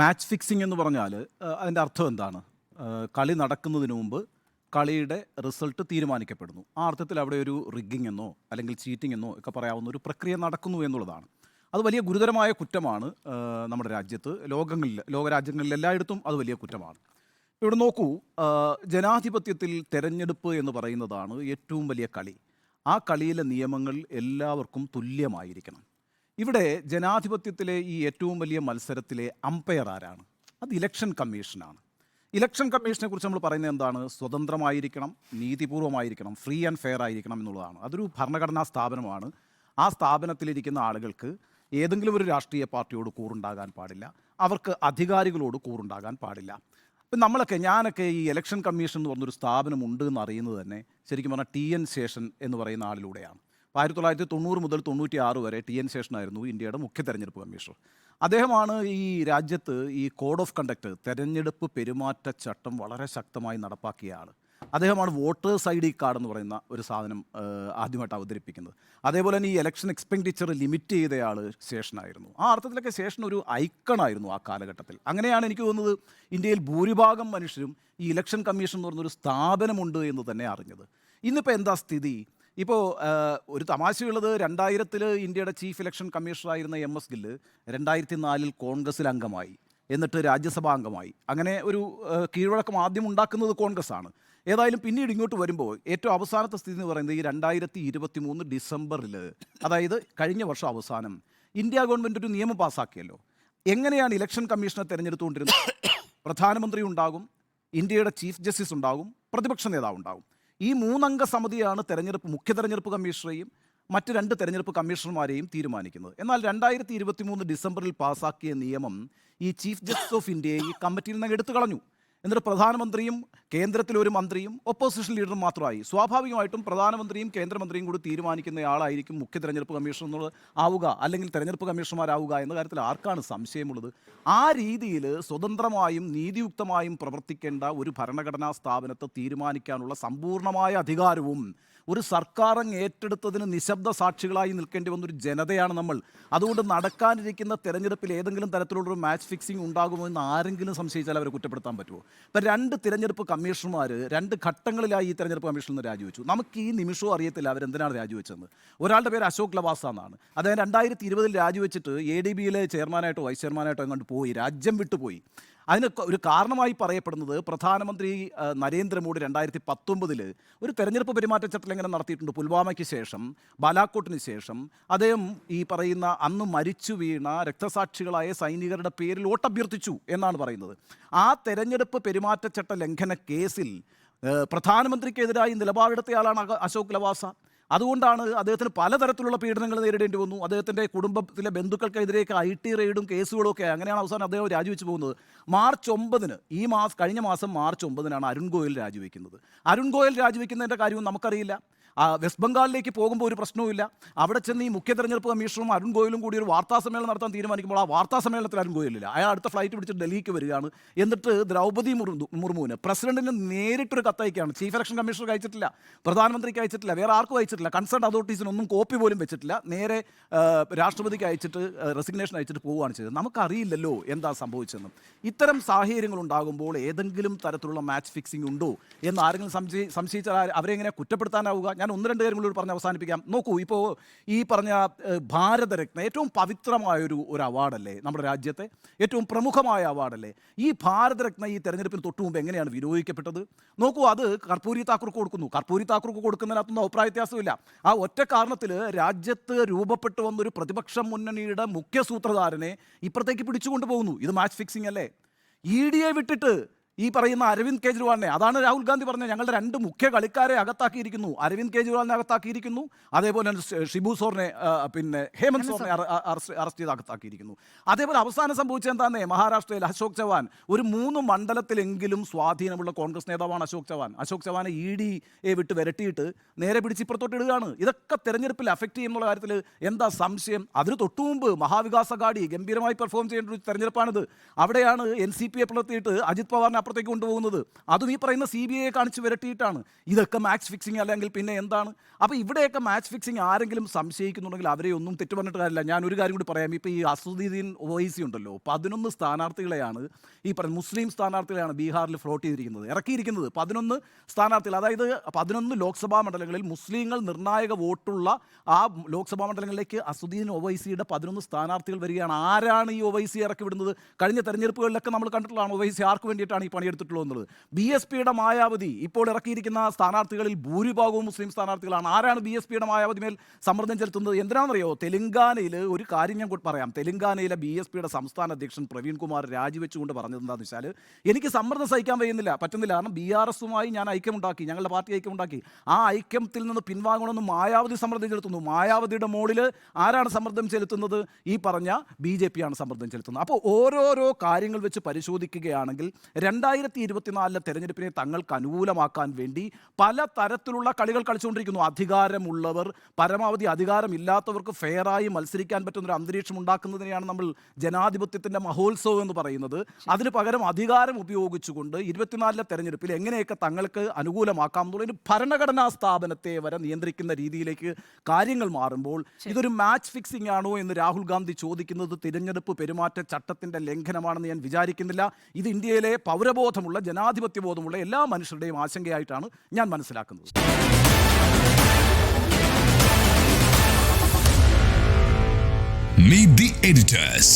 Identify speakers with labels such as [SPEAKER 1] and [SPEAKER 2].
[SPEAKER 1] Match fixing എന്ന് പറഞ്ഞാൽ അതിൻ്റെ അർത്ഥം എന്താണ്? കളി നടക്കുന്നതിന് മുമ്പ് കളിയുടെ റിസൾട്ട് തീരുമാനിക്കപ്പെടുന്നു. ആ അർത്ഥത്തിൽ അവിടെ ഒരു റിഗ്ഗിംഗ് എന്നോ അല്ലെങ്കിൽ ചീറ്റിംഗ് എന്നോ ഒക്കെ പറയാവുന്ന ഒരു പ്രക്രിയ നടക്കുന്നു എന്നുള്ളതാണ്. അത് വലിയ ഗുരുതരമായ കുറ്റമാണ്. നമ്മുടെ രാജ്യത്ത്, ലോകരാജ്യങ്ങളിൽ എല്ലായിടത്തും അത് വലിയ കുറ്റമാണ്. ഇവിടെ നോക്കൂ, ജനാധിപത്യത്തിൽ തെരഞ്ഞെടുപ്പ് എന്ന് പറയുന്നതാണ് ഏറ്റവും വലിയ കളി. ആ കളിയിലെ നിയമങ്ങൾ എല്ലാവർക്കും തുല്യമായിരിക്കണം. ഇവിടെ ജനാധിപത്യത്തിലെ ഈ ഏറ്റവും വലിയ മത്സരത്തിലെ അമ്പയർ ആരാണ്? അത് ഇലക്ഷൻ കമ്മീഷനാണ്. ഇലക്ഷൻ കമ്മീഷനെ കുറിച്ച് നമ്മൾ പറയുന്നത് എന്താണ്? സ്വതന്ത്രമായിരിക്കണം, നീതിപൂർവമായിരിക്കണം, ഫ്രീ ആൻഡ് ഫെയർ ആയിരിക്കണം എന്നുള്ളതാണ്. അതൊരു ഭരണഘടനാ സ്ഥാപനമാണ്. ആ സ്ഥാപനത്തിലിരിക്കുന്ന ആളുകൾക്ക് ഏതെങ്കിലും ഒരു രാഷ്ട്രീയ പാർട്ടിയോട് കൂറുണ്ടാകാൻ പാടില്ല, അവർക്ക് അധികാരികളോട് കൂറുണ്ടാകാൻ പാടില്ല. ഇപ്പം ഞാനൊക്കെ ഈ ഇലക്ഷൻ കമ്മീഷൻ എന്ന് പറഞ്ഞൊരു സ്ഥാപനം ഉണ്ട് എന്ന് അറിയുന്നത് തന്നെ ശരിക്കും പറഞ്ഞാൽ TN ശേഷൻ എന്ന് പറയുന്ന ആളിലൂടെയാണ്. 1990 മുതൽ 96 വരെ TN ശേഷനായിരുന്നു ഇന്ത്യയുടെ മുഖ്യ തെരഞ്ഞെടുപ്പ് കമ്മീഷണർ. അദ്ദേഹമാണ് ഈ രാജ്യത്ത് ഈ കോഡ് ഓഫ് കണ്ടക്ട്, തെരഞ്ഞെടുപ്പ് പെരുമാറ്റച്ചട്ടം വളരെ ശക്തമായി നടപ്പാക്കിയ ആൾ. അദ്ദേഹമാണ് വോട്ടേഴ്സ് ID കാർഡ് എന്ന് പറയുന്ന ഒരു സാധനം ആദ്യമായിട്ട് അവതരിപ്പിക്കുന്നത്. അതേപോലെ തന്നെ ഈ ഇലക്ഷൻ എക്സ്പെൻഡിച്ചർ ലിമിറ്റ് ചെയ്തയാൾ ശേഷനായിരുന്നു. ആ അർത്ഥത്തിലൊക്കെ ശേഷൻ ഒരു ഐക്കണായിരുന്നു ആ കാലഘട്ടത്തിൽ. അങ്ങനെയാണ് എനിക്ക് തോന്നുന്നത് ഇന്ത്യയിൽ ഭൂരിഭാഗം മനുഷ്യരും ഈ ഇലക്ഷൻ കമ്മീഷൻ എന്ന് പറഞ്ഞൊരു സ്ഥാപനമുണ്ട് എന്ന് തന്നെ അറിഞ്ഞത്. ഇന്നിപ്പോൾ എന്താ സ്ഥിതി? ഇപ്പോൾ ഒരു തമാശയുള്ളത്, 2000-ൽ ഇന്ത്യയുടെ ചീഫ് ഇലക്ഷൻ കമ്മീഷണറായിരുന്ന MS ഗില്ല് 2004-ൽ കോൺഗ്രസ്സിൽ അംഗമായി, എന്നിട്ട് രാജ്യസഭാ അംഗമായി. അങ്ങനെ ഒരു കീഴ്വഴക്കം ആദ്യം ഉണ്ടാക്കുന്നത് കോൺഗ്രസ് ആണ്. ഏതായാലും പിന്നീട് ഇങ്ങോട്ട് വരുമ്പോൾ ഏറ്റവും അവസാനത്തെ സ്ഥിതി എന്ന് പറയുന്നത് ഈ 2023 ഡിസംബറിൽ, അതായത് കഴിഞ്ഞ വർഷം അവസാനം ഇന്ത്യ ഗവൺമെൻറ് ഒരു നിയമം പാസ്സാക്കിയല്ലോ. എങ്ങനെയാണ് ഇലക്ഷൻ കമ്മീഷനെ തിരഞ്ഞെടുത്തുകൊണ്ടിരുന്നത്? പ്രധാനമന്ത്രി ഉണ്ടാകും, ഇന്ത്യയുടെ ചീഫ് ജസ്റ്റിസ് ഉണ്ടാകും, പ്രതിപക്ഷ നേതാവ് ഉണ്ടാകും. ഈ 3 അംഗ സമിതിയാണ് മുഖ്യ തെരഞ്ഞെടുപ്പ് കമ്മീഷണറെയും മറ്റ് 2 തെരഞ്ഞെടുപ്പ് കമ്മീഷണർമാരെയും തീരുമാനിക്കുന്നത്. എന്നാൽ 2023 ഡിസംബറിൽ പാസ്സാക്കിയ നിയമം ഈ ചീഫ് ജസ്റ്റിസ് ഓഫ് ഇന്ത്യയെ ഈ കമ്മിറ്റിയിൽ നിന്ന് എടുത്തു കളഞ്ഞു. എന്നിട്ട് പ്രധാനമന്ത്രിയും കേന്ദ്രത്തിലൊരു മന്ത്രിയും ഒപ്പോസിഷൻ ലീഡറും മാത്രമായി. സ്വാഭാവികമായിട്ടും പ്രധാനമന്ത്രിയും കേന്ദ്രമന്ത്രിയും കൂടി തീരുമാനിക്കുന്നയാളായിരിക്കും മുഖ്യ തെരഞ്ഞെടുപ്പ് കമ്മീഷണർ ആവുക, അല്ലെങ്കിൽ തെരഞ്ഞെടുപ്പ് കമ്മീഷണർമാരാവുക എന്ന കാര്യത്തിൽ ആർക്കാണ് സംശയമുള്ളത്? ആ രീതിയിൽ സ്വതന്ത്രമായും നീതിയുക്തമായും പ്രവർത്തിക്കേണ്ട ഒരു ഭരണഘടനാ സ്ഥാപനത്തെ തീരുമാനിക്കാനുള്ള സമ്പൂർണ്ണമായ അധികാരവും ഒരു സർക്കാർ ഏറ്റെടുത്തതിന് നിശബ്ദ സാക്ഷികളായി നിൽക്കേണ്ടി വന്നൊരു ജനതയാണ് നമ്മൾ. അതുകൊണ്ട് നടക്കാനിരിക്കുന്ന തെരഞ്ഞെടുപ്പിൽ ഏതെങ്കിലും തരത്തിലുള്ളൊരു മാച്ച് ഫിക്സിംഗ് ഉണ്ടാകുമോ എന്ന് ആരെങ്കിലും സംശയിച്ചാൽ അവരെ കുറ്റപ്പെടുത്താൻ പറ്റുമോ? ഇപ്പം 2 തിരഞ്ഞെടുപ്പ് കമ്മീഷണർമാർ 2 ഘട്ടങ്ങളിലായി ഈ തെരഞ്ഞെടുപ്പ് കമ്മീഷനിൽ നിന്ന് രാജിവെച്ചു. നമുക്ക് ഈ നിമിഷവും അറിയത്തില്ല അവരെന്തിനാണ് രാജിവെച്ചതെന്ന്. ഒരാളുടെ പേര് അശോക് ലവാസ എന്നാണ്. അദ്ദേഹം 2020-ൽ രാജിവെച്ചിട്ട് ADB-യിലെ ചെയർമാനായിട്ടോ വൈസ് ചെയർമാനായിട്ടോ എങ്ങോട്ട് പോയി, രാജ്യം വിട്ടുപോയി. അതിന് ഒരു കാരണമായി പറയപ്പെടുന്നത് പ്രധാനമന്ത്രി നരേന്ദ്രമോദി 2019-ൽ ഒരു തെരഞ്ഞെടുപ്പ് പെരുമാറ്റച്ചട്ടലംഘനം നടത്തിയിട്ടുണ്ട്. പുൽവാമയ്ക്ക് ശേഷം, ബാലാക്കോട്ടിന് ശേഷം അദ്ദേഹം ഈ പറയുന്ന അന്ന് മരിച്ചു വീണ രക്തസാക്ഷികളായ സൈനികരുടെ പേരിൽ വോട്ടഭ്യർത്ഥിച്ചു എന്നാണ് പറയുന്നത്. ആ തെരഞ്ഞെടുപ്പ് പെരുമാറ്റച്ചട്ട ലംഘന കേസിൽ പ്രധാനമന്ത്രിക്കെതിരായി നിലപാടെടുത്തയാളാണ് അശോക് ലവാസ. അതുകൊണ്ടാണ് അദ്ദേഹത്തിന് പലതരത്തിലുള്ള പീഡനങ്ങൾ നേരിടേണ്ടി വന്നു. അദ്ദേഹത്തിൻ്റെ കുടുംബത്തിലെ ബന്ധുക്കൾക്കെതിരെയൊക്കെ IT റെയ്ഡും കേസുകളും ഒക്കെ. അങ്ങനെയാണ് അവസാനം അദ്ദേഹം രാജിവെച്ച് പോകുന്നത്. മാർച്ച് 9-ന്, കഴിഞ്ഞ മാസം മാർച്ച് 9-നാണ് അരുൺ ഗോയൽ രാജിവെക്കുന്നത്. അരുൺ ഗോയൽ രാജിവെക്കുന്നതിൻ്റെ കാര്യവും നമുക്കറിയില്ല. വെസ്റ്റ് ബംഗാളിലേക്ക് പോകുമ്പോൾ ഒരു പ്രശ്നവുമില്ല. അവിടെ ചെന്ന് ഈ മുഖ്യ തെരഞ്ഞെടുപ്പ് കമ്മീഷണറും അരുൺ ഗോയലും കൂടി ഒരു വാർത്താ സമ്മേളനം നടത്താൻ തീരുമാനിക്കുമ്പോൾ ആ വാർത്താ സമ്മേളനത്തിൽ അരുൺ ഗോയലില്ല. അയാൾ അടുത്ത ഫ്ലൈറ്റ് പിടിച്ച് ഡൽഹിക്ക് വരികയാണ്. എന്നിട്ട് ദ്രൗപദി മുർമുവിന്, പ്രസിഡന്റിന് നേരിട്ടൊരു കത്തയക്കുകയാണ്. ചീഫ് ഇലക്ഷൻ കമ്മീഷണർക്ക് അയച്ചിട്ടില്ല, പ്രധാനമന്ത്രിക്ക് അയച്ചിട്ടില്ല, വേറെ ആർക്കും അയച്ചിട്ടില്ല, കൺസേൺ അതോറിറ്റീസിനൊന്നും കോപ്പി പോലും വെച്ചിട്ടില്ല. നേരെ രാഷ്ട്രപതിക്ക് അയച്ചിട്ട് റെസിഗ്നേഷൻ അയച്ചിട്ട് പോവുകയാണ് ചെയ്തത്. നമുക്കറിയില്ലല്ലോ എന്താ സംഭവിച്ചതെന്നും. ഇത്തരം സാഹചര്യങ്ങൾ ഉണ്ടാകുമ്പോൾ ഏതെങ്കിലും തരത്തിലുള്ള മാച്ച് ഫിക്സിംഗ് ഉണ്ടോ എന്ന് ആരെങ്കിലും സംശയിച്ചാൽ അവരെ എങ്ങനെ കുറ്റപ്പെടുത്താനാവുക? ഞാൻ 1-2 കാര്യങ്ങളോട് പറഞ്ഞ് അവസാനിപ്പിക്കാം. നോക്കൂ, ഇപ്പോൾ ഈ പറഞ്ഞ ഭാരതരത്ന ഏറ്റവും പവിത്രമായൊരു അവാർഡല്ലേ നമ്മുടെ രാജ്യത്തെ? ഏറ്റവും പ്രമുഖമായ അവാർഡല്ലേ? ഈ ഭാരതരത്ന ഈ തെരഞ്ഞെടുപ്പിന് തൊട്ടു മുമ്പ് എങ്ങനെയാണ് വിനിയോഗിക്കപ്പെട്ടത്? നോക്കൂ, അത് കർപ്പൂരി താക്കൂർക്ക് കൊടുക്കുന്നു. കർപ്പൂരി താക്കൂർക്ക് കൊടുക്കുന്നതിനകത്തൊന്നും അഭിപ്രായ വ്യത്യാസമില്ല. ആ ഒറ്റ കാരണത്തിൽ രാജ്യത്ത് രൂപപ്പെട്ടു വന്നൊരു പ്രതിപക്ഷ മുന്നണിയുടെ മുഖ്യ സൂത്രധാരനെ ഇപ്പുറത്തേക്ക് പിടിച്ചുകൊണ്ട് പോകുന്നു. ഇത് മാച്ച് ഫിക്സിംഗ് അല്ലേ? ED വിട്ടിട്ട് ഈ പറയുന്ന അരവിന്ദ് കെജ്രിവാളിനെ, അതാണ് രാഹുൽ ഗാന്ധി പറഞ്ഞത്, ഞങ്ങളുടെ 2 മുഖ്യ കളിക്കാരെ അകത്താക്കിയിരിക്കുന്നു. അരവിന്ദ് കെജ്രിവാളിനെ അകത്താക്കിയിരിക്കുന്നു, അതേപോലെ തന്നെ ഷിബു സോറിനെ, പിന്നെ ഹേമന്ത് സോറിനെ അറസ്റ്റ് ചെയ്ത് അകത്താക്കിയിരിക്കുന്നു. അതേപോലെ അവസാനം സംഭവിച്ചത് എന്താണെന്നേ? മഹാരാഷ്ട്രയിൽ അശോക് ചവാൻ, ഒരു 3 മണ്ഡലത്തിലെങ്കിലും സ്വാധീനമുള്ള കോൺഗ്രസ് നേതാവാണ് അശോക് ചവാനെ ED വിട്ട് വിരട്ടിയിട്ട് നേരെ പിടിച്ച് ഇപ്പുറത്തോട്ട് ഇടുകയാണ്. ഇതൊക്കെ തെരഞ്ഞെടുപ്പിൽ അഫക്റ്റ് ചെയ്യുന്നുള്ള കാര്യത്തിൽ എന്താ സംശയം? അതിന് തൊട്ടു മുമ്പ് മഹാവികാസ് അഘാടി ഗംഭീരമായി പെർഫോം ചെയ്യേണ്ട ഒരു തെരഞ്ഞെടുപ്പാണിത്. അവിടെയാണ് NCPയെ പുലർത്തിയിട്ട് അജിത് പവാറിനെ അപ്പുറത്തേക്ക് കൊണ്ടുപോകുന്നത്. അതും ഈ പറയുന്ന CBI കാണിച്ച് വിരട്ടിയിട്ടാണ്. ഇതൊക്കെ മാച്ച് ഫിക്സിങ് അല്ലെങ്കിൽ പിന്നെ എന്താണ്? അപ്പോൾ ഇവിടെയൊക്കെ മാച്ച് ഫിക്സിങ് ആരെങ്കിലും സംശയിക്കുന്നുണ്ടെങ്കിൽ അവരെ ഒന്നും തെറ്റു പറഞ്ഞിട്ട് കാര്യമില്ല. ഞാൻ ഒരു കാര്യം കൂടി പറയാം. ഇപ്പോൾ ഈ അസദുദ്ദീൻ ഒവൈസി ഉണ്ടല്ലോ, 11 സ്ഥാനാർത്ഥികളെയാണ് ഈ പറയുന്ന മുസ്ലിം സ്ഥാനാർത്ഥികളെയാണ് ബീഹാറിൽ ഫ്ലോട്ട് ചെയ്തിരിക്കുന്നത്, ഇറക്കിയിരിക്കുന്നത്. 11 സ്ഥാനാർത്ഥികൾ, അതായത് 11 ലോക്സഭാ മണ്ഡലങ്ങളിൽ മുസ്ലിങ്ങൾ നിർണായക വോട്ടുള്ള ആ ലോക്സഭാ മണ്ഡലങ്ങളിലേക്ക് അസദുദ്ദീൻ ഒവൈസിയുടെ 11 സ്ഥാനാർത്ഥികൾ വരികയാണ്. ആരാണ് ഈ ഒവൈസി ഇറക്കി വിടുന്നത്? കഴിഞ്ഞ തെരഞ്ഞെടുപ്പുകളിലൊക്കെ നമ്മൾ കണ്ടിട്ടുള്ളതാണ് ഒവൈസി ആർക്ക് വേണ്ടിയിട്ടാണ് ഈ പണിയെടുത്തിട്ടുള്ളത് എന്നുള്ളത്. BSPയുടെ മായാവതി ഇപ്പോൾ ഇറക്കിയിരിക്കുന്ന സ്ഥാനാർത്ഥികളിൽ ഭൂരിഭാഗവും മുസ്ലിം സ്ഥാനാർത്ഥികളാണ്. ആരാണ് BSPയുടെ മായാവതി മേൽ സമ്മർദ്ദം ചെലുത്തുന്നത്? എന്തിനാണെന്നറിയോ? തെലങ്കാനയിൽ ഒരു കാര്യം ഞാൻ പറയാം. തെലങ്കാനയിലെ BSPയുടെ സംസ്ഥാന അധ്യക്ഷൻ പ്രവീൺ കുമാർ രാജിവെച്ചുകൊണ്ട് പറഞ്ഞത് എന്താണെന്ന് വെച്ചാൽ, എനിക്ക് സമ്മർദ്ദം സഹിക്കാൻ പറ്റുന്നില്ല. കാരണം BRSുമായി ഞാൻ ഐക്യമുണ്ടാക്കി, ഞങ്ങളുടെ പാർട്ടി ഐക്യമുണ്ടാക്കി. ആ ഐക്യത്തിൽ നിന്ന് പിൻവാങ്ങണമെന്ന് മായാവതി സമ്മർദ്ദം ചെലുത്തുന്നു. മായാവതിയുടെ മുകളിൽ ആരാണ് സമ്മർദ്ദം ചെലുത്തുന്നത്? ഈ പറഞ്ഞ BJP ആണ് സമ്മർദ്ദം ചെലുത്തുന്നത്. അപ്പോൾ ഓരോരോ കാര്യങ്ങൾ വെച്ച് പരിശോധിക്കുകയാണെങ്കിൽ 2024 തെരഞ്ഞെടുപ്പിനെ തങ്ങൾക്ക് അനുകൂലമാക്കാൻ വേണ്ടി പല തരത്തിലുള്ള കളികൾ കളിച്ചുകൊണ്ടിരിക്കുന്നു. അധികാരമുള്ളവർ പരമാവധി അധികാരമില്ലാത്തവർക്ക് ഫെയറായി മത്സരിക്കാൻ പറ്റുന്ന ഒരു അന്തരീക്ഷം ഉണ്ടാക്കുന്നതിനെയാണ് നമ്മൾ ജനാധിപത്യത്തിൻ്റെ മഹോത്സവം എന്ന് പറയുന്നത്. അതിന് പകരം അധികാരം ഉപയോഗിച്ചുകൊണ്ട് 24 തെരഞ്ഞെടുപ്പിൽ എങ്ങനെയൊക്കെ തങ്ങൾക്ക് അനുകൂലമാക്കാം എന്നുള്ളൊരു ഭരണഘടനാ സ്ഥാപനത്തെ വരെ നിയന്ത്രിക്കുന്ന രീതിയിലേക്ക് കാര്യങ്ങൾ മാറുമ്പോൾ ഇതൊരു മാച്ച് ഫിക്സിംഗ് ആണോ എന്ന് രാഹുൽ ഗാന്ധി ചോദിക്കുന്നത് തിരഞ്ഞെടുപ്പ് പെരുമാറ്റ ചട്ടത്തിൻ്റെ ലംഘനമാണെന്ന് ഞാൻ വിചാരിക്കുന്നില്ല. ഇത് ഇന്ത്യയിലെ പൗരബോധമുള്ള ജനാധിപത്യ ബോധമുള്ള എല്ലാ മനുഷ്യരുടെയും ആശങ്കയായിട്ടാണ് ഞാൻ മനസ്സിലാക്കുന്നത്.
[SPEAKER 2] Meet the editors.